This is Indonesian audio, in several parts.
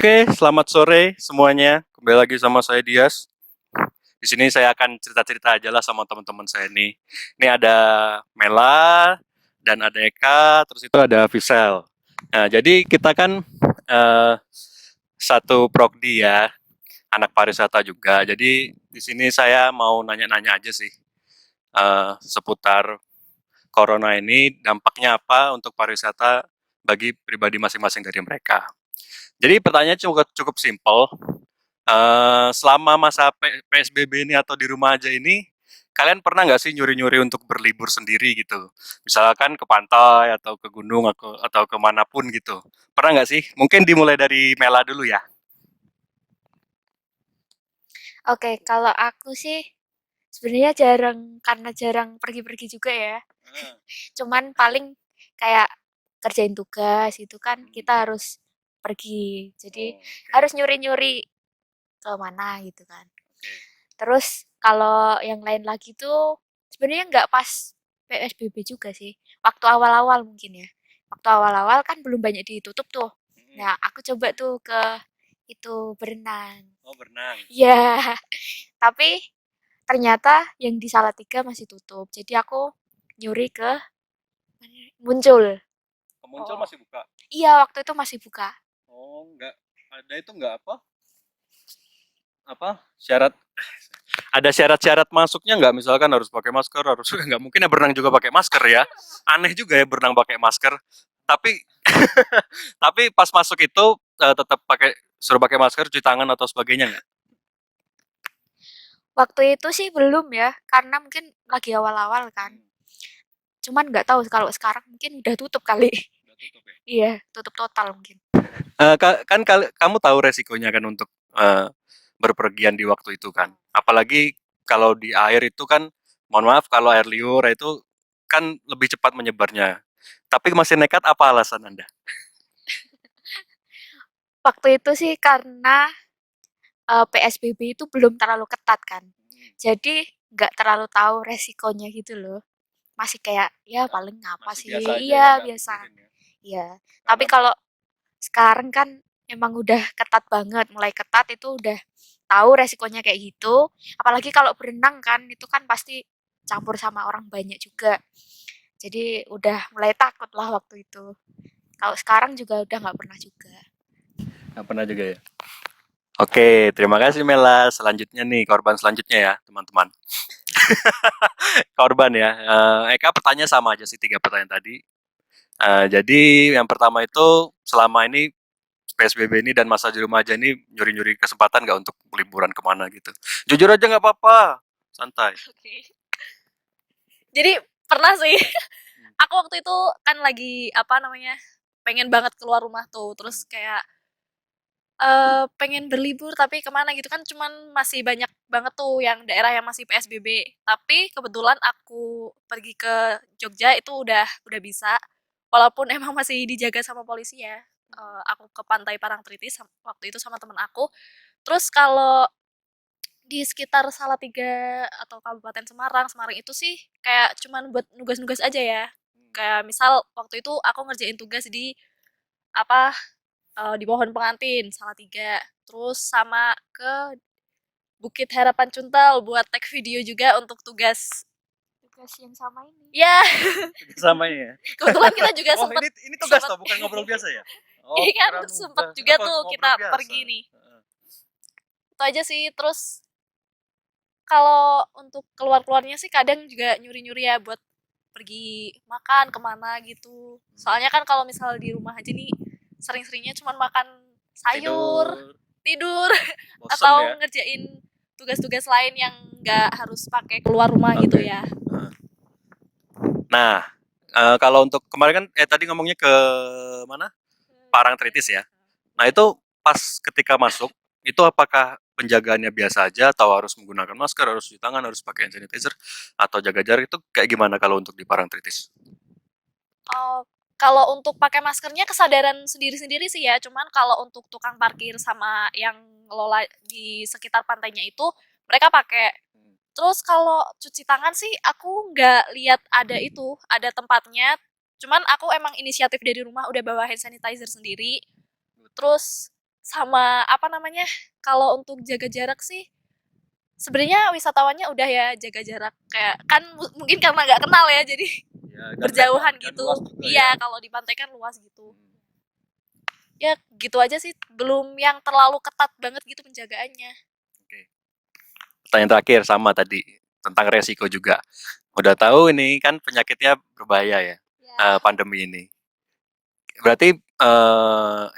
Oke, selamat sore semuanya. Kembali lagi sama saya Dias. Di sini saya akan cerita-cerita aja lah sama teman-teman saya nih. Ini ada Mela dan ada Eka, terus itu ada Visel. Nah, jadi kita kan eh, satu prodi ya, anak pariwisata juga. Jadi di sini saya mau nanya-nanya aja sih seputar corona ini dampaknya apa untuk pariwisata bagi pribadi masing-masing dari mereka. Jadi pertanyaannya cukup cukup simpel. Selama masa PSBB ini atau di rumah aja ini, kalian pernah nggak sih nyuri-nyuri untuk berlibur sendiri gitu? Misalkan ke pantai atau ke gunung atau ke manapun gitu. Pernah nggak sih? Mungkin dimulai dari Mela dulu ya. Oke, kalau aku sih sebenarnya jarang karena jarang pergi-pergi juga ya. Cuman paling kayak kerjain tugas itu kan kita harus pergi. Jadi Oh, oke. harus nyuri-nyuri ke mana gitu kan. Terus kalau yang lain lagi tuh sebenarnya nggak pas PSBB juga sih. Waktu awal-awal mungkin ya. Waktu awal-awal kan belum banyak ditutup tuh. Nah, aku coba tuh ke itu berenang. Oh, berenang. Ya, tapi ternyata yang di Salatiga masih tutup. Jadi aku nyuri ke Muncul. Muncul masih buka. Iya, waktu itu masih buka. Oh, nggak ada itu nggak apa? Apa syarat ada syarat-syarat masuknya nggak, misalkan harus pakai masker, harus nggak mungkin ya berenang juga pakai masker ya, aneh juga ya berenang pakai masker, tapi tapi pas masuk itu tetap pakai, suruh pakai masker, cuci tangan atau sebagainya nggak? Waktu itu sih belum ya, karena mungkin lagi awal-awal kan. Cuman nggak tahu kalau sekarang mungkin udah tutup kali. Nggak tutup ya. Iya, tutup total mungkin. Kan kamu tahu resikonya kan untuk berpergian di waktu itu kan, apalagi kalau di air itu kan, mohon maaf kalau air liur itu kan lebih cepat menyebarnya, tapi masih nekat, apa alasan anda? Waktu itu sih karena PSBB itu belum terlalu ketat kan. Jadi nggak terlalu tahu resikonya gitu loh. Masih kayak ya paling ngapa Masih sih? biasa aja ya, Iya, nggak biasa. mikirin ya. Iya. Tapi Karena kalau sekarang kan emang udah ketat banget, mulai ketat itu udah tahu resikonya kayak gitu. Apalagi kalau berenang kan, itu kan pasti campur sama orang banyak juga. Jadi udah mulai takut lah waktu itu. Kalau sekarang juga udah nggak pernah juga. nggak pernah juga ya. Oke, terima kasih Mela. Selanjutnya nih, korban selanjutnya ya, teman-teman. Korban ya. Eka pertanyaan sama aja sih, tiga pertanyaan tadi. Jadi yang pertama itu, selama ini PSBB ini dan masa di rumah aja ini, nyuri-nyuri kesempatan nggak untuk liburan kemana gitu? Jujur aja nggak apa-apa, santai. Oke. Jadi pernah sih. Aku waktu itu kan lagi apa namanya pengen banget keluar rumah tuh. Terus kayak pengen berlibur tapi kemana gitu kan cuman masih banyak banget tuh yang daerah yang masih PSBB. Tapi kebetulan aku pergi ke Jogja itu udah bisa. Walaupun emang masih dijaga sama polisi ya. Aku ke Pantai Parangtritis waktu itu sama temen aku. Terus kalau di sekitar Salatiga atau Kabupaten Semarang, Semarang itu sih kayak cuman buat nugas-nugas aja ya. Kayak misal waktu itu aku ngerjain tugas di apa di Pohon Pengantin Salatiga. Terus sama ke Bukit Harapan Cuntal buat tag video juga untuk tugas tugas yang sama ini. Ya, Sama ya. kebetulan kita juga Oh, sempet ini tugas sempet toh, bukan ngobrol biasa ya? Oh, ini kan kira sempet nugas, juga apa tuh ngobrol kita biasa? pergi nih. Itu aja sih. Terus kalau untuk keluar-keluarnya sih kadang juga nyuri-nyuri ya buat pergi makan kemana gitu. Soalnya kan kalau misal di rumah aja nih sering-seringnya cuma makan sayur, Tidur, tidur, bosen atau ya. ngerjain tugas-tugas lain yang nggak harus pakai keluar rumah gitu Oke. ya. Nah, kalau untuk kemarin kan tadi ngomongnya ke mana? Parangtritis ya. Nah, itu pas ketika masuk, itu apakah penjagaannya biasa aja atau harus menggunakan masker, harus cuci tangan, harus pakai hand sanitizer, atau jaga jarak, itu kayak gimana kalau untuk di Parangtritis? Oh, kalau untuk pakai maskernya kesadaran sendiri-sendiri sih ya. Cuman kalau untuk tukang parkir sama yang ngelola di sekitar pantainya itu mereka pakai. Terus kalau cuci tangan sih aku nggak lihat ada itu, ada tempatnya. Cuman aku emang inisiatif dari rumah udah bawa hand sanitizer sendiri. Terus Sama apa namanya? Kalau untuk jaga jarak sih sebenarnya wisatawannya udah ya jaga jarak kayak kan mungkin karena nggak kenal ya jadi Ya, berjauhan dan gitu. luas juga ya. Iya, kalau di pantai kan luas gitu. Ya gitu aja sih, belum yang terlalu ketat banget gitu penjagaannya. Oke. Pertanyaan terakhir sama tadi tentang resiko juga. Udah tahu ini kan penyakitnya berbahaya ya, Ya, pandemi ini. Berarti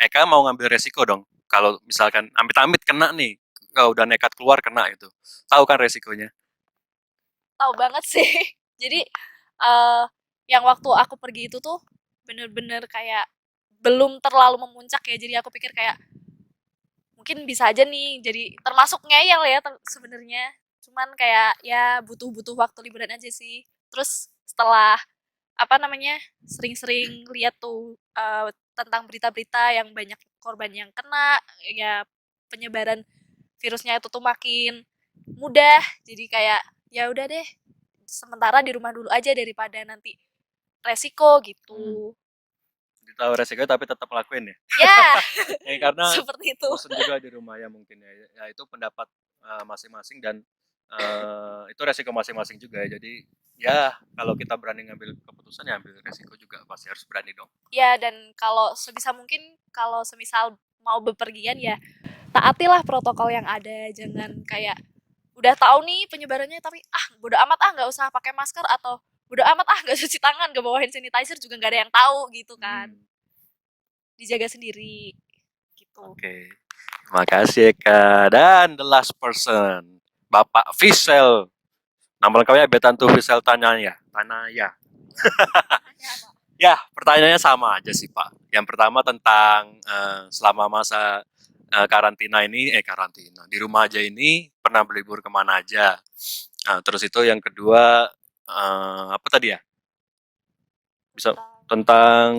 Eka mau ngambil resiko dong. Kalau misalkan amit-amit kena nih, kalau udah nekat keluar kena itu. Tahu kan resikonya? tahu banget sih. Jadi eh yang waktu aku pergi itu tuh bener-bener kayak belum terlalu memuncak ya. Jadi aku pikir kayak mungkin bisa aja nih jadi termasuk ngeyel ya sebenarnya. Cuman kayak ya butuh-butuh waktu liburan aja sih. Terus setelah apa namanya sering-sering lihat tuh tentang berita-berita yang banyak korban yang kena ya penyebaran virusnya itu tuh makin mudah jadi kayak ya udah deh sementara di rumah dulu aja daripada nanti resiko Hmm. gitu Tahu resikonya tapi tetap lakuin ya. ya Karena seperti itu bosen juga di rumah ya mungkin ya. Ya itu pendapat masing-masing dan itu resiko masing-masing juga ya. Jadi ya kalau kita berani ngambil keputusan ya ambil resiko juga pasti harus berani dong. ya dan kalau sebisa mungkin kalau semisal mau bepergian ya taatilah protokol yang ada jangan kayak udah tahu nih penyebarannya tapi bodo amat nggak usah pakai masker atau bodo amat nggak cuci tangan nggak bawa hand sanitizer juga nggak ada yang tahu gitu kan Hmm. dijaga sendiri gitu. Oke. Terima kasih Eka. Dan the last person, Bapak Fisel. Nama lengkapnya Betantu Fisel Tanaya. Tanaya. Ya, pertanyaannya sama aja sih Pak. Yang pertama tentang selama masa karantina ini, karantina di rumah aja ini pernah berlibur kemana aja. Terus itu yang kedua apa tadi ya? Bisa tentang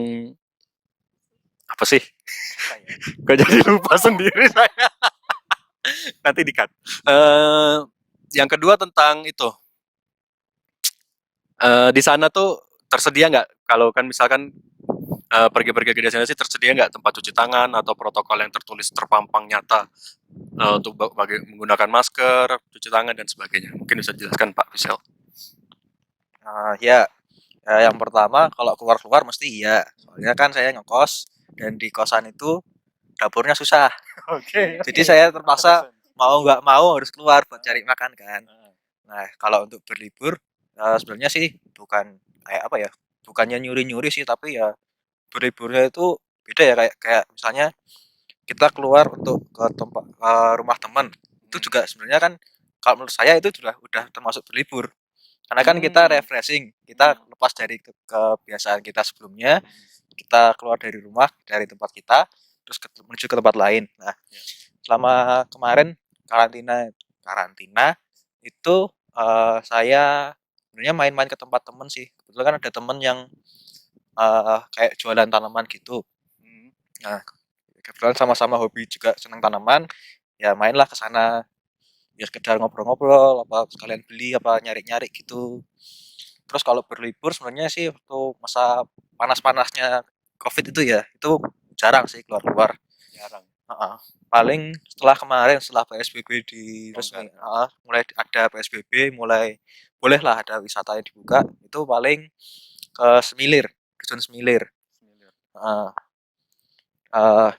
apa sih? Kok jadi lupa sendiri saya. Nanti dikat. Yang kedua tentang itu di sana tuh tersedia nggak kalau kan misalkan pergi-pergi ke destinasi tersedia nggak tempat cuci tangan atau protokol yang tertulis terpampang nyata untuk menggunakan masker, cuci tangan dan sebagainya. Mungkin bisa dijelaskan Pak Fisel. Ya, yang pertama kalau keluar-keluar mesti iya. Soalnya kan saya ngekos dan di kosan itu dapurnya susah. Oke. Jadi saya terpaksa mau nggak mau harus keluar buat cari makan kan. Nah, kalau untuk berlibur sebenarnya sih bukan kayak apa ya? Bukannya nyuri-nyuri sih, tapi ya berliburnya itu beda ya kayak kayak misalnya kita keluar untuk ke tempat rumah teman. Itu juga sebenarnya kan kalau menurut saya itu sudah udah termasuk berlibur. Karena kan kita refreshing, kita lepas dari kebiasaan kita sebelumnya, kita keluar dari rumah, dari tempat kita, terus menuju ke tempat lain. Nah, selama kemarin karantina karantina itu saya sebenarnya main-main ke tempat temen sih. Kebetulan kan ada temen yang kayak jualan tanaman gitu. Nah, kebetulan sama-sama hobi juga seneng tanaman, ya mainlah ke sana. Ya sekedar ngobrol-ngobrol, apa sekalian beli apa nyari-nyari gitu. Terus kalau berlibur sebenarnya sih waktu masa panas-panasnya COVID itu ya, itu jarang sih keluar-keluar. Jarang. Heeh. Paling setelah kemarin setelah PSBB resmi, mulai ada PSBB, mulai bolehlah ada wisata yang dibuka, itu paling ke Semilir, Dusun Semilir. Heeh.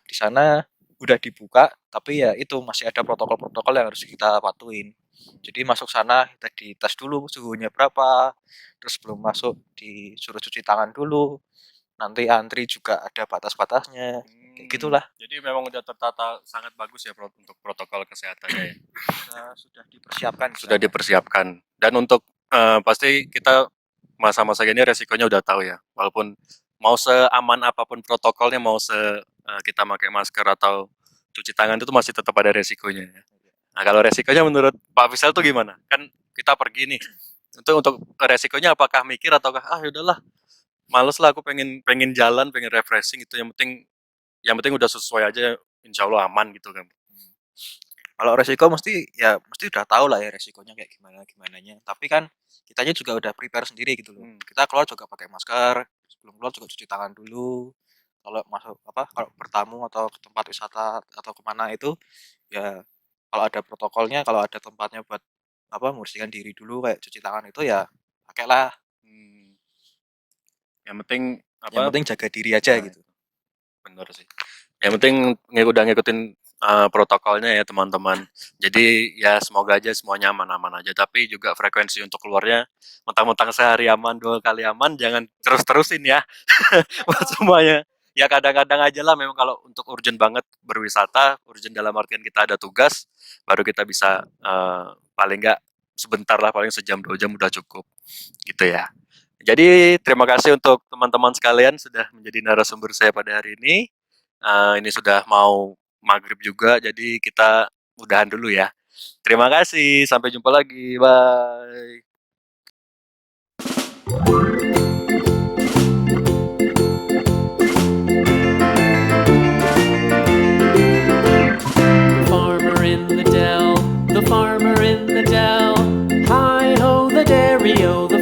Di sana udah dibuka, tapi ya itu masih ada protokol-protokol yang harus kita patuhin. Jadi masuk sana kita dites dulu suhunya berapa, terus sebelum masuk disuruh cuci tangan dulu, nanti antri juga ada batas-batasnya, kayak gitulah. Jadi memang udah tertata sangat bagus ya untuk protokol kesehatannya ya. Sudah dipersiapkan di Sudah sana. dipersiapkan. Dan untuk pasti kita masa-masa gini resikonya udah tahu ya. Walaupun mau seaman apapun protokolnya, mau kita pakai masker atau cuci tangan itu masih tetap ada resikonya ya. Nah, kalau resikonya menurut Pak Fisal tuh gimana? Kan kita pergi nih. Untuk resikonya apakah mikir ataukah yaudahlah, males lah aku pengen pengen jalan, pengen refreshing itu yang penting udah sesuai aja, insya Allah aman gitu kan. Kalau resiko mesti ya mesti udah tahu lah ya resikonya kayak gimana gimananya. Tapi kan kitanya juga udah prepare sendiri gitu loh. Kita keluar juga pakai masker, sebelum keluar juga cuci tangan dulu. kalau masuk kalau bertamu atau ke tempat wisata atau kemana itu ya kalau ada protokolnya, kalau ada tempatnya buat membersihkan diri dulu kayak cuci tangan itu ya pakailah. Hmm, yang penting Yang apa? penting jaga diri aja Nah, gitu. bener sih. Yang penting udah ngikutin protokolnya ya teman-teman. Jadi ya semoga aja semuanya aman-aman aja. Tapi juga frekuensi untuk keluarnya mentang-mentang sehari aman 2 kali aman, jangan terus-terusin ya buat semuanya. Ya kadang-kadang aja lah memang kalau untuk urgent banget berwisata, urgent dalam artian kita ada tugas, baru kita bisa paling nggak sebentar lah, paling sejam 2 jam udah cukup gitu ya. Jadi terima kasih untuk teman-teman sekalian sudah menjadi narasumber saya pada hari ini. Ini sudah mau maghrib juga, jadi kita udahan dulu ya. Terima kasih, sampai jumpa lagi. Bye. The farmer in the dell, the farmer in the dell. Hi ho, the dairy-o,